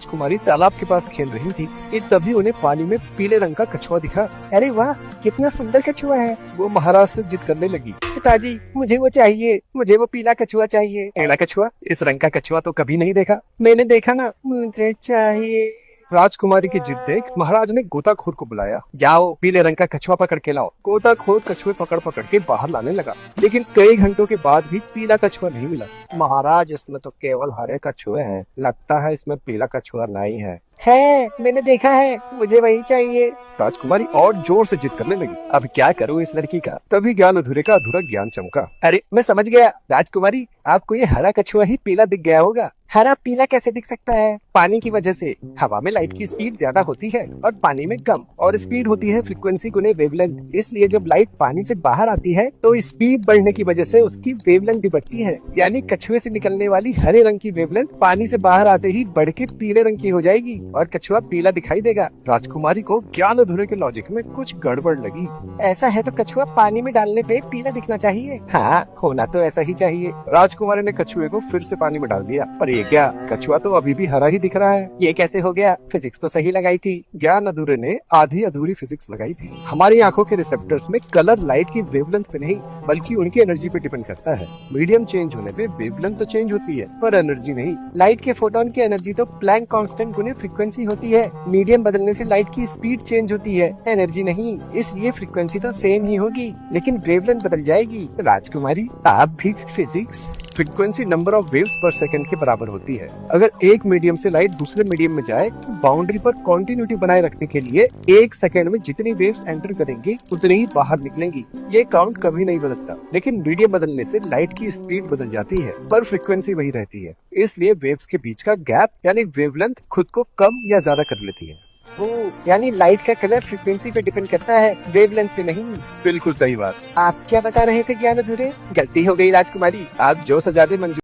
कुमारी तालाब के पास खेल रही थी कि तभी उन्हें पानी में पीले रंग का कछुआ दिखा। अरे वाह, कितना सुंदर कछुआ है। वो महाराज से जिद करने लगी, पिताजी मुझे वो चाहिए, मुझे वो पीला कछुआ चाहिए। पीला कछुआ? इस रंग का कछुआ तो कभी नहीं देखा। मैंने देखा ना, मुझे चाहिए। राजकुमारी की जिद देख महाराज ने गोताखोर को बुलाया। जाओ पीले रंग का कछुआ पकड़ के लाओ। गोताखोर कछुए पकड़ पकड़ के बाहर लाने लगा, लेकिन कई घंटों के बाद भी पीला कछुआ नहीं मिला। महाराज, इसमें तो केवल हरे कछुए हैं, लगता है इसमें पीला कछुआ नहीं है। मैंने देखा है, मुझे वही चाहिए। राजकुमारी और जोर से जिद करने लगी। अब क्या करूं इस लड़की का। तभी ज्ञान अधूरे का अधूरा ज्ञान चमका। अरे मैं समझ गया राजकुमारी, आपको ये हरा कछुआ ही पीला दिख गया होगा। हरा पीला कैसे दिख सकता है? पानी की वजह से। हवा में लाइट की स्पीड ज्यादा होती है और पानी में कम, और स्पीड होती है फ्रीक्वेंसी गुने वेवलेंथ। इसलिए जब लाइट पानी से बाहर आती है तो स्पीड बढ़ने की वजह से उसकी वेवलेंथ भी बढ़ती है। यानी कछुए से निकलने वाली हरे रंग की वेवलेंथ पानी से बाहर आते ही बढ़ के पीले रंग की हो जाएगी और कछुआ पीला दिखाई देगा। राजकुमारी को ज्ञान अधूरे के लॉजिक में कुछ गड़बड़ लगी। ऐसा है तो कछुआ पानी में डालने पे पीला दिखना चाहिए। हाँ, होना तो ऐसा ही चाहिए। राजकुमारी ने कछुए को फिर से पानी में डाल दिया, पर ये क्या, कछुआ तो अभी भी हरा ही दिख रहा है। ये कैसे हो गया? फिजिक्स तो सही लगाई थी। ज्ञान अधूरे ने आधी अधूरी फिजिक्स लगाई थी। हमारी आंखों के रिसेप्टर्स में कलर लाइट की वेवलेंथ पे नहीं बल्कि उनकी एनर्जी पे डिपेंड करता है। मीडियम चेंज होने पे वेवलेंथ तो चेंज होती है पर एनर्जी नहीं। लाइट के फोटोन की एनर्जी तो प्लैंक कांस्टेंट गुने फ्रीक्वेंसी होती है। मीडियम बदलने से लाइट की स्पीड चेंज होती है, एनर्जी नहीं। इसलिए फ्रीक्वेंसी तो सेम ही होगी लेकिन वेवलेंथ बदल जाएगी। राजकुमारी, आप भी physics. Frequency number of waves पर सेकंड के बराबर होती है। अगर एक मीडियम से लाइट दूसरे मीडियम में जाए तो बाउंड्री पर कॉन्टिन्यूटी बनाए रखने के लिए एक सेकंड में जितनी वेव्स एंटर करेंगी उतनी ही बाहर निकलेंगी। ये काउंट कभी नहीं बदलता, लेकिन मीडियम बदलने से लाइट की स्पीड बदल जाती है पर फ्रीक्वेंसी वही रहती है। इसलिए वेव्स के बीच का गैप यानी वेवलेंथ खुद को कम या ज्यादा कर लेती है। यानी लाइट का कलर फ्रीक्वेंसी पे डिपेंड करता है, वेवलेंथ पे नहीं। बिल्कुल सही बात। आप क्या बता रहे थे ज्ञान अधूरे? गलती हो गई राजकुमारी, आप जो सजा दे मंजूर।